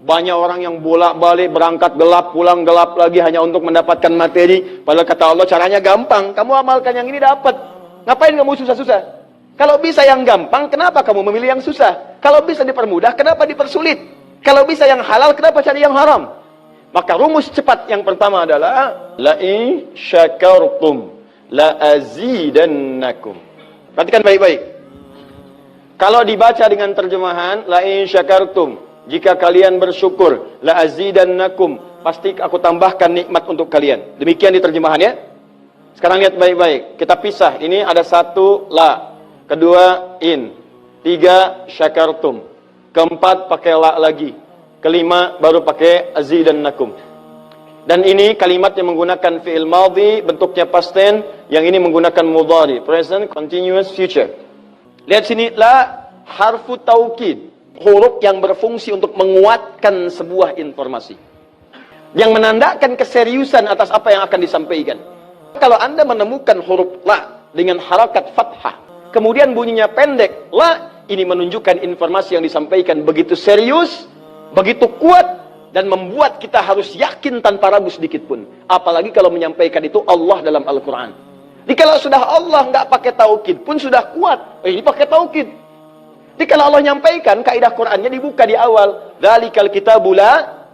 Banyak orang yang bolak-balik berangkat gelap, pulang gelap lagi hanya untuk mendapatkan materi. Padahal kata Allah caranya gampang. Kamu amalkan yang ini dapat. Ngapain kamu susah-susah? Kalau bisa yang gampang, kenapa kamu memilih yang susah? Kalau bisa dipermudah, kenapa dipersulit? Kalau bisa yang halal, kenapa cari yang haram? Maka rumus cepat yang pertama adalah la in syakartum la azidannakum. Perhatikan baik-baik. Kalau dibaca dengan terjemahan la in syakartum, jika kalian bersyukur, la azidannakum, pasti aku tambahkan nikmat untuk kalian. Demikian di terjemahannya. Sekarang lihat baik-baik. Kita pisah. Ini ada satu la, kedua in, tiga syakartum, keempat pakai la lagi, kelima baru pakai azidannakum. Dan ini kalimat yang menggunakan fi'il madhi, bentuknya past tense, yang ini menggunakan mudhari, present continuous future. Lihat sini, la harfu taukid, huruf yang berfungsi untuk menguatkan sebuah informasi, yang menandakan keseriusan atas apa yang akan disampaikan. Kalau Anda menemukan huruf la dengan harakat fathah, kemudian bunyinya pendek, la, ini menunjukkan informasi yang disampaikan begitu serius, begitu kuat, dan membuat kita harus yakin tanpa ragu sedikit pun. Apalagi kalau menyampaikan itu Allah dalam Al-Quran. Jadi kalau sudah Allah nggak pakai taukid pun sudah kuat, ini pakai taukid. Jadi kalau Allah nyampaikan, kaidah Qur'annya dibuka di awal. Dzalikal kitabu la,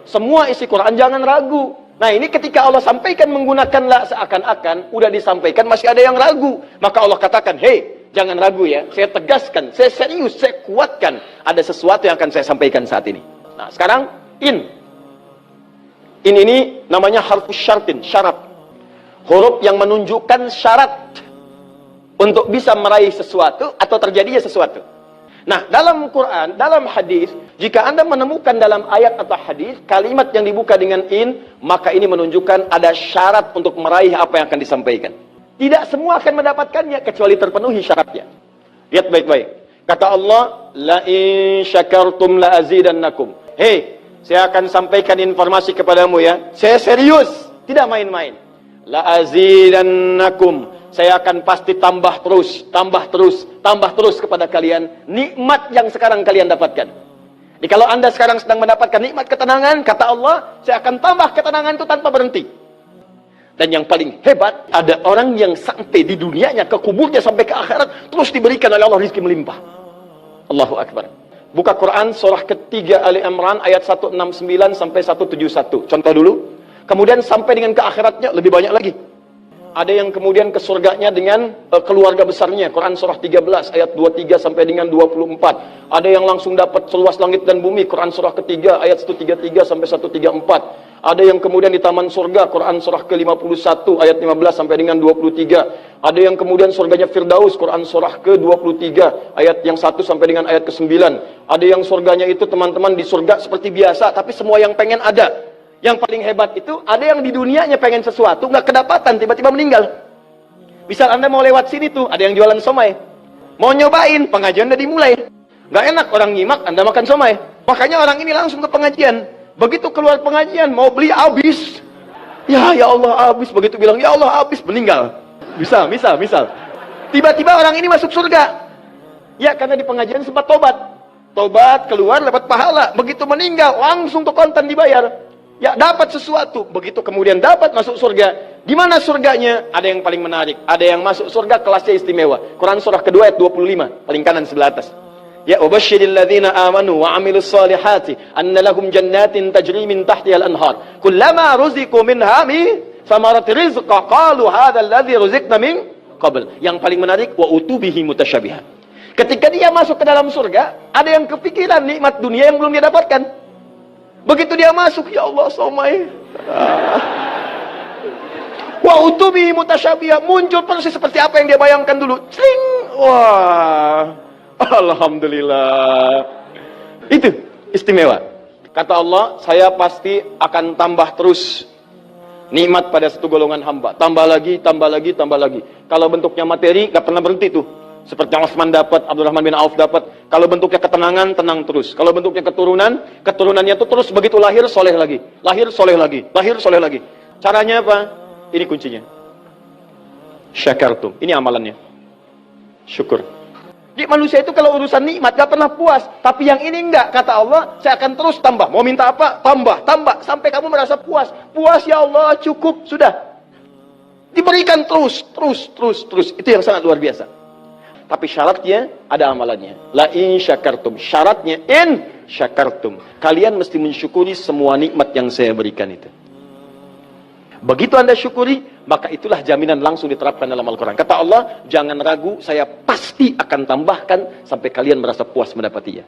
semua isi Qur'an jangan ragu. Nah ini ketika Allah sampaikan menggunakan la, seakan-akan udah disampaikan masih ada yang ragu. Maka Allah katakan, hei, jangan ragu ya. Saya tegaskan, saya serius, saya kuatkan. Ada sesuatu yang akan saya sampaikan saat ini. Nah sekarang, in. In ini namanya harfu syartin, syarat. Huruf yang menunjukkan syarat untuk bisa meraih sesuatu atau terjadinya sesuatu. Nah, dalam Quran, dalam hadis, jika Anda menemukan dalam ayat atau hadis kalimat yang dibuka dengan in, maka ini menunjukkan ada syarat untuk meraih apa yang akan disampaikan. Tidak semua akan mendapatkannya kecuali terpenuhi syaratnya. Lihat baik-baik. Kata Allah, la in syakartum la azidannakum. Hei, saya akan sampaikan informasi kepadamu ya. Saya serius, tidak main-main. La azidannakum. Saya akan pasti tambah terus kepada kalian nikmat yang sekarang kalian dapatkan. Jadi kalau Anda sekarang sedang mendapatkan nikmat ketenangan, kata Allah, saya akan tambah ketenangan itu tanpa berhenti. Dan yang paling hebat, ada orang yang sampai di dunianya, ke kuburnya sampai ke akhirat, terus diberikan oleh Allah rizki melimpah. Allahu Akbar. Buka Quran surah ketiga Ali Imran ayat 169 sampai 171. Contoh dulu. Kemudian sampai dengan ke akhiratnya lebih banyak lagi. Ada yang kemudian ke surganya dengan keluarga besarnya. Quran surah 13 ayat 23 sampai dengan 24. Ada yang langsung dapat seluas langit dan bumi. Quran surah ketiga ayat 133 sampai 134. Ada yang kemudian di taman surga. Quran surah ke-51 ayat 15 sampai dengan 23. Ada yang kemudian surganya Firdaus. Quran surah ke-23 ayat yang 1 sampai dengan ayat ke-9. Ada yang surganya itu teman-teman di surga seperti biasa, tapi semua yang pengen ada. Yang paling hebat itu, ada yang di dunianya pengen sesuatu, nggak kedapatan, tiba-tiba meninggal. Misal Anda mau lewat sini tuh, ada yang jualan somai. Mau nyobain, pengajian udah dimulai. Nggak enak orang nyimak, Anda makan somai. Makanya orang ini langsung ke pengajian. Begitu keluar pengajian, mau beli habis. Ya Allah habis. Begitu bilang, ya Allah habis, meninggal. Misal. Tiba-tiba orang ini masuk surga. Ya, karena di pengajian sempat tobat. Tobat, keluar, dapat pahala. Begitu meninggal, langsung tuh kontan dibayar. Ya, dapat sesuatu. Begitu kemudian dapat masuk surga. Di mana surganya? Ada yang paling menarik. Ada yang masuk surga kelasnya istimewa. Quran surah kedua ayat 25, paling kanan sebelah atas. Ya, wabasyiril ladzina amanu wa 'amilus solihati anna lahum jannatin tajri min tahtiha al-anhar. Kullama ruziqu minha min thamarati rizqa qalu hadzal ladzi ruziqna min qabl. Yang paling menarik, wa utubihi mutasyabiha. Ketika dia masuk ke dalam surga, ada yang kepikiran nikmat dunia yang belum dia dapatkan. Begitu dia masuk, ya Allah, somai. Wa utubi mutasyabiha, muncul persis seperti apa yang dia bayangkan dulu. Cling. Wah. Alhamdulillah. Itu istimewa. Kata Allah, saya pasti akan tambah terus nikmat pada satu golongan hamba. Tambah lagi. Kalau bentuknya materi, gak pernah berhenti tuh. Seperti Utsman dapat, Abdurrahman bin Auf dapat. Kalau bentuknya ketenangan, tenang terus. Kalau bentuknya keturunannya itu terus begitu lahir soleh lagi. Lahir soleh lagi. Caranya apa? Ini kuncinya. Syakartum. Ini amalannya. Syukur. Jadi manusia itu kalau urusan nikmat gak pernah puas. Tapi yang ini enggak, kata Allah, saya akan terus tambah. Mau minta apa? Tambah, tambah. Sampai kamu merasa puas. Puas ya Allah, cukup, sudah. Diberikan terus, terus, terus, terus. Itu yang sangat luar biasa. Tapi syaratnya ada amalannya. La in syakartum. Syaratnya in syakartum. Kalian mesti mensyukuri semua nikmat yang saya berikan itu. Begitu Anda syukuri, maka itulah jaminan langsung diterapkan dalam Al-Quran. Kata Allah, jangan ragu, saya pasti akan tambahkan sampai kalian merasa puas mendapatinya.